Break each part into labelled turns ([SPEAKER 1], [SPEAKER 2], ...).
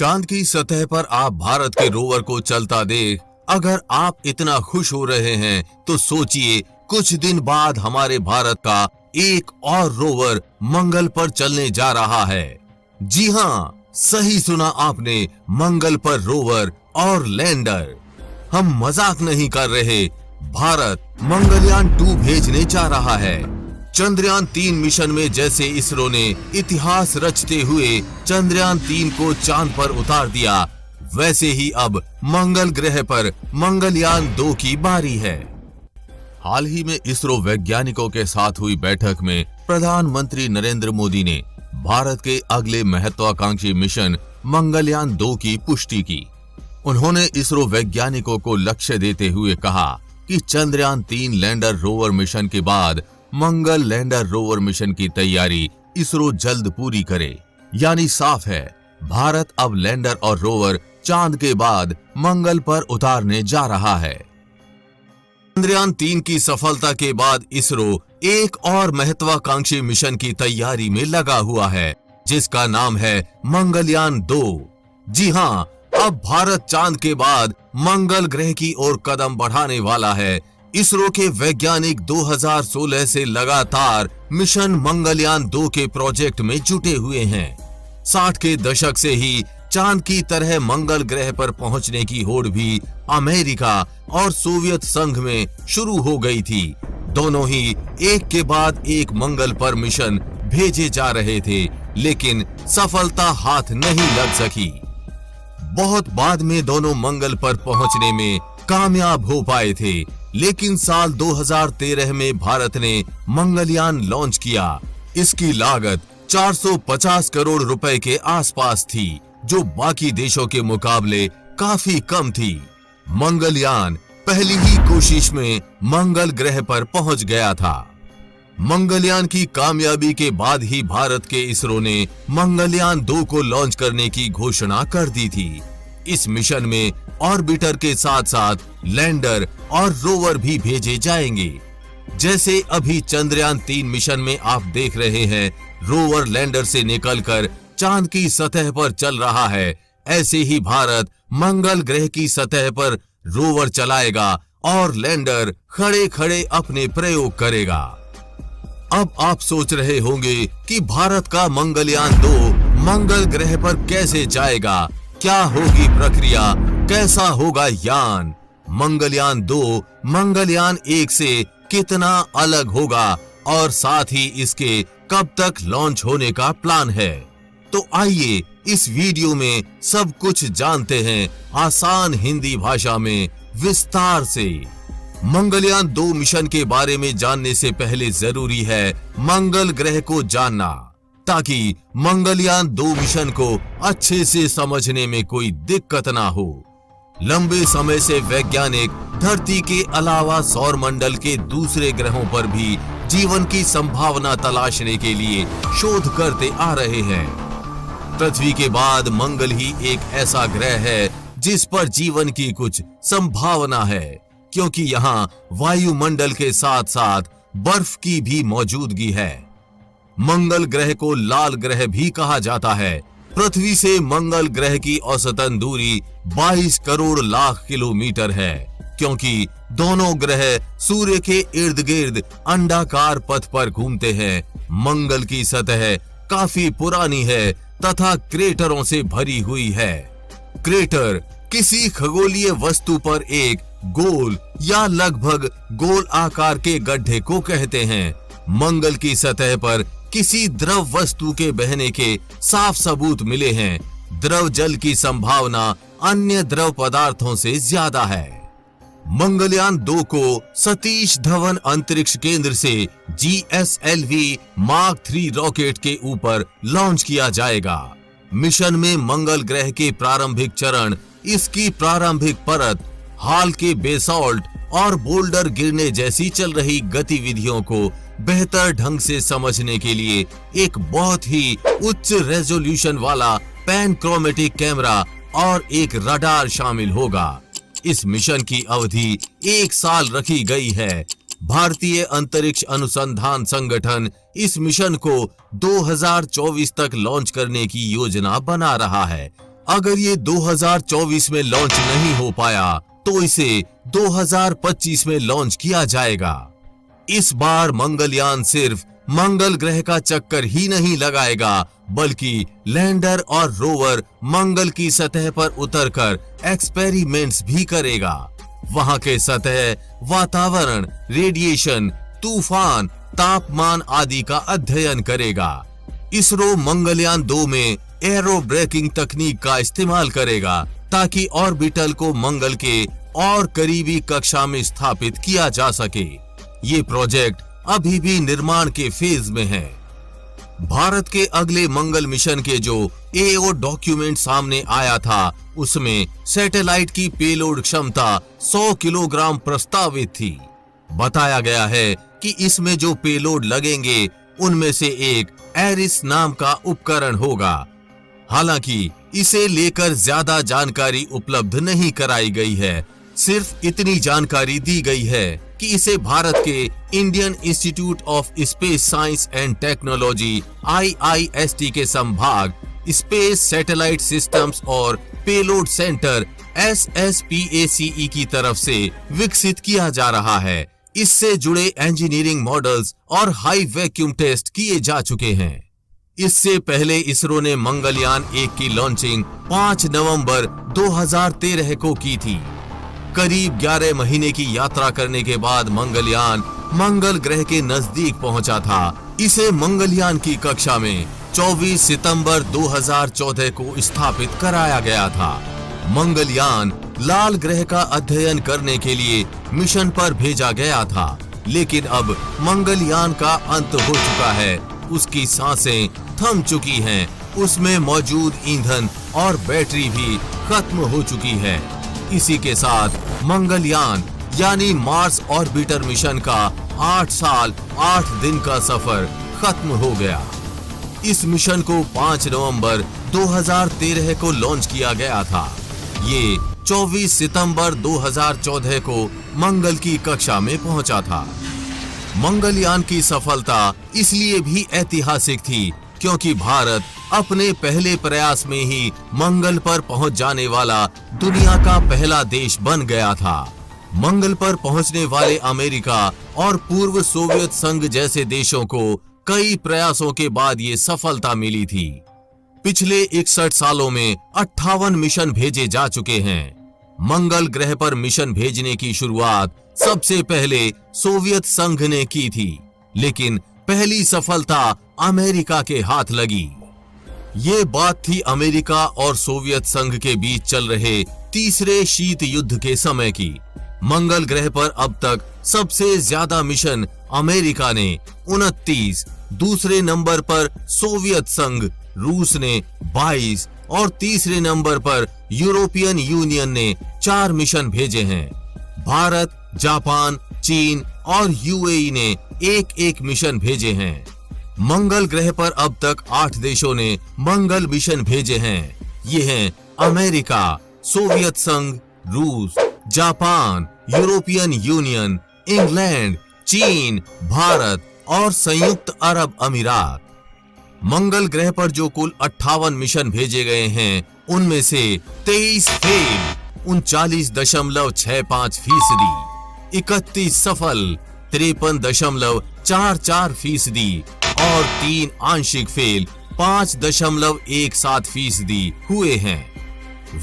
[SPEAKER 1] चांद की सतह पर आप भारत के रोवर को चलता देख अगर आप इतना खुश हो रहे हैं तो सोचिए कुछ दिन बाद हमारे भारत का एक और रोवर मंगल पर चलने जा रहा है। जी हाँ, सही सुना आपने, मंगल पर रोवर और लैंडर। हम मजाक नहीं कर रहे, भारत मंगलयान 2 भेजने जा रहा है। चंद्रयान 3 मिशन में जैसे इसरो ने इतिहास रचते हुए चंद्रयान 3 को चांद पर उतार दिया, वैसे ही अब मंगल ग्रह पर मंगलयान 2 की बारी है। हाल ही में इसरो वैज्ञानिकों के साथ हुई बैठक में प्रधानमंत्री नरेंद्र मोदी ने भारत के अगले महत्वाकांक्षी मिशन मंगलयान 2 की पुष्टि की। उन्होंने इसरो वैज्ञानिकों को लक्ष्य देते हुए कहा कि चंद्रयान 3 लैंडर रोवर मिशन के बाद मंगल लैंडर रोवर मिशन की तैयारी इसरो जल्द पूरी करे। यानी साफ है, भारत अब लैंडर और रोवर चांद के बाद मंगल पर उतारने जा रहा है। चंद्रयान 3 की सफलता के बाद इसरो एक और महत्वाकांक्षी मिशन की तैयारी में लगा हुआ है, जिसका नाम है मंगलयान 2। जी हाँ, अब भारत चांद के बाद मंगल ग्रह की ओर कदम बढ़ाने वाला है। इसरो के वैज्ञानिक 2016 से लगातार मिशन मंगलयान 2 के प्रोजेक्ट में जुटे हुए हैं। 60 के दशक से ही चांद की तरह मंगल ग्रह पर पहुंचने की होड़ भी अमेरिका और सोवियत संघ में शुरू हो गई थी। दोनों ही एक के बाद एक मंगल पर मिशन भेजे जा रहे थे, लेकिन सफलता हाथ नहीं लग सकी। बहुत बाद में दोनों मंगल पर पहुंचने में कामयाब हो पाए थे, लेकिन साल 2013 में भारत ने मंगलयान लॉन्च किया। इसकी लागत 450 करोड़ रुपए के आसपास थी, जो बाकी देशों के मुकाबले काफी कम थी। मंगलयान पहली ही कोशिश में मंगल ग्रह पर पहुंच गया था। मंगलयान की कामयाबी के बाद ही भारत के इसरो ने मंगलयान 2 को लॉन्च करने की घोषणा कर दी थी। इस मिशन में ऑर्बिटर के साथ साथ लैंडर और रोवर भी भेजे जाएंगे। जैसे अभी चंद्रयान 3 मिशन में आप देख रहे हैं, रोवर लैंडर से निकलकर चांद की सतह पर चल रहा है, ऐसे ही भारत मंगल ग्रह की सतह पर रोवर चलाएगा और लैंडर खड़े खड़े अपने प्रयोग करेगा। अब आप सोच रहे होंगे कि भारत का मंगलयान 2 मंगल ग्रह पर कैसे जाएगा, क्या होगी प्रक्रिया, कैसा होगा यान। मंगलयान 2 मंगलयान 1 से कितना अलग होगा और साथ ही इसके कब तक लॉन्च होने का प्लान है। तो आइए इस वीडियो में सब कुछ जानते हैं आसान हिंदी भाषा में विस्तार से। मंगलयान 2 मिशन के बारे में जानने से पहले जरूरी है मंगल ग्रह को जानना, ताकि मंगलयान 2 मिशन को अच्छे से समझने में कोई दिक्कत ना हो। लंबे समय से वैज्ञानिक धरती के अलावा सौर मंडल के दूसरे ग्रहों पर भी जीवन की संभावना तलाशने के लिए शोध करते आ रहे हैं। पृथ्वी के बाद मंगल ही एक ऐसा ग्रह है जिस पर जीवन की कुछ संभावना है, क्योंकि यहाँ वायुमंडल के साथ साथ बर्फ की भी मौजूदगी है। मंगल ग्रह को लाल ग्रह भी कहा जाता है। पृथ्वी से मंगल ग्रह की औसतन दूरी 22 करोड़ लाख किलोमीटर है, क्योंकि दोनों ग्रह सूर्य के इर्द गिर्द अंडाकार पथ पर घूमते हैं। मंगल की सतह काफी पुरानी है तथा क्रेटरों से भरी हुई है। क्रेटर किसी खगोलीय वस्तु पर एक गोल या लगभग गोल आकार के गड्ढे को कहते हैं। मंगल की सतह पर किसी द्रव वस्तु के बहने के साफ सबूत मिले हैं। द्रव जल की संभावना अन्य द्रव पदार्थों से ज्यादा है। मंगलयान 2 को सतीश धवन अंतरिक्ष केंद्र से GSLV मार्क 3 रॉकेट के ऊपर लॉन्च किया जाएगा। मिशन में मंगल ग्रह के प्रारंभिक चरण, इसकी प्रारंभिक परत, हाल के बेसाल्ट और बोल्डर गिरने जैसी चल रही गतिविधियों को बेहतर ढंग से समझने के लिए एक बहुत ही उच्च रेजोल्यूशन वाला पैनक्रोमेटिक कैमरा और एक रडार शामिल होगा। इस मिशन की अवधि 1 साल रखी गई है। भारतीय अंतरिक्ष अनुसंधान संगठन इस मिशन को 2024 तक लॉन्च करने की योजना बना रहा है। अगर ये 2024 में लॉन्च नहीं हो पाया तो इसे 2025 में लॉन्च किया जाएगा। इस बार मंगलयान सिर्फ मंगल ग्रह का चक्कर ही नहीं लगाएगा, बल्कि लैंडर और रोवर मंगल की सतह पर उतरकर एक्सपेरिमेंट्स भी करेगा। वहां के सतह, वातावरण, रेडिएशन, तूफान, तापमान आदि का अध्ययन करेगा। इसरो मंगलयान 2 में एरो ब्रेकिंग तकनीक का इस्तेमाल करेगा ताकि ऑर्बिटल को मंगल के और करीबी कक्षा में स्थापित किया जा सके। ये प्रोजेक्ट अभी भी निर्माण के फेज में है। भारत के अगले मंगल मिशन के जो एओ डॉक्यूमेंट सामने आया था, उसमें सैटेलाइट की पेलोड क्षमता 100 किलोग्राम प्रस्तावित थी। बताया गया है कि इसमें जो पेलोड लगेंगे उनमें से एक एरिस नाम का उपकरण होगा। हालांकि इसे लेकर ज्यादा जानकारी उपलब्ध नहीं कराई गई है। सिर्फ इतनी जानकारी दी गई है कि इसे भारत के Indian institute of space science and technology IIST के संभाग स्पेस सैटेलाइट सिस्टम्स और पेलोड सेंटर SSPACE की तरफ से विकसित किया जा रहा है। इससे जुड़े इंजीनियरिंग मॉडल्स और हाई वैक्यूम टेस्ट किए जा चुके हैं। इससे पहले इसरो ने मंगलयान 1 की लॉन्चिंग 5 नवंबर 2013 को की थी। करीब 11 महीने की यात्रा करने के बाद मंगलयान मंगल ग्रह के नजदीक पहुंचा था। इसे मंगलयान की कक्षा में 24 सितंबर 2014 को स्थापित कराया गया था। मंगलयान लाल ग्रह का अध्ययन करने के लिए मिशन पर भेजा गया था, लेकिन अब मंगलयान का अंत हो चुका है। उसकी सांसें थम चुकी हैं, उसमें मौजूद ईंधन और बैटरी भी खत्म हो चुकी है। इसी के साथ मंगलयान यानी मार्स ऑर्बिटर मिशन का 8 साल 8 दिन का सफर खत्म हो गया। इस मिशन को 5 नवंबर 2013 को लॉन्च किया गया था। ये 24 सितंबर 2014 को मंगल की कक्षा में पहुंचा था। मंगलयान की सफलता इसलिए भी ऐतिहासिक थी क्योंकि भारत अपने पहले प्रयास में ही मंगल पर पहुंच जाने वाला दुनिया का पहला देश बन गया था। मंगल पर पहुंचने वाले अमेरिका और पूर्व सोवियत संघ जैसे देशों को कई प्रयासों के बाद ये सफलता मिली थी। पिछले 61 सालों में 58 मिशन भेजे जा चुके हैं। मंगल ग्रह पर मिशन भेजने की शुरुआत सबसे पहले सोवियत संघ ने की थी, लेकिन पहली सफलता अमेरिका के हाथ लगी। ये बात थी अमेरिका और सोवियत संघ के बीच चल रहे तीसरे शीत युद्ध के समय की। मंगल ग्रह पर अब तक सबसे ज्यादा मिशन अमेरिका ने 29, दूसरे नंबर पर सोवियत संघ रूस ने 22 और तीसरे नंबर पर यूरोपियन यूनियन ने 4 मिशन भेजे हैं। भारत, जापान, चीन और UAE ने एक मिशन भेजे हैं। मंगल ग्रह पर अब तक 8 देशों ने मंगल मिशन भेजे हैं। ये हैं अमेरिका, सोवियत संघ, रूस, जापान, यूरोपियन यूनियन, इंग्लैंड, चीन, भारत और संयुक्त अरब अमीरात। मंगल ग्रह पर जो कुल 58 मिशन भेजे गए हैं, उनमें से 23 फेल 39.65%, 31 सफल 53.44% और 3 आंशिक फेल 5.17% हुए हैं।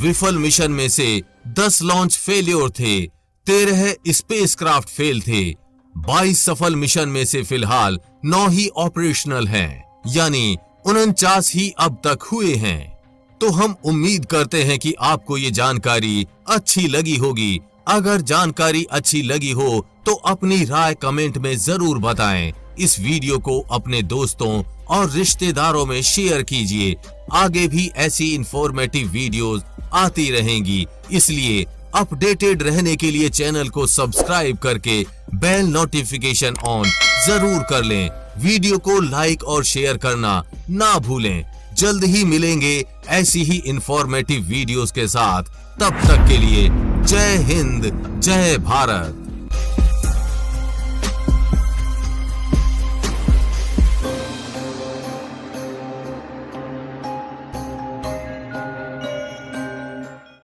[SPEAKER 1] विफल मिशन में से 10 लॉन्च फेल्योर थे, 13 स्पेसक्राफ्ट फेल थे। 22 सफल मिशन में से फिलहाल 9 ही ऑपरेशनल हैं, यानी 49 ही अब तक हुए हैं। तो हम उम्मीद करते हैं कि आपको ये जानकारी अच्छी लगी होगी। अगर जानकारी अच्छी लगी हो तो अपनी राय कमेंट में जरूर बताएं। इस वीडियो को अपने दोस्तों और रिश्तेदारों में शेयर कीजिए। आगे भी ऐसी इंफॉर्मेटिव वीडियोस आती रहेंगी, इसलिए अपडेटेड रहने के लिए चैनल को सब्सक्राइब करके बेल नोटिफिकेशन ऑन जरूर कर लें। वीडियो को लाइक और शेयर करना ना भूलें। जल्द ही मिलेंगे ऐसी ही इंफॉर्मेटिव वीडियोस के साथ। तब तक के लिए जय हिंद, जय भारत।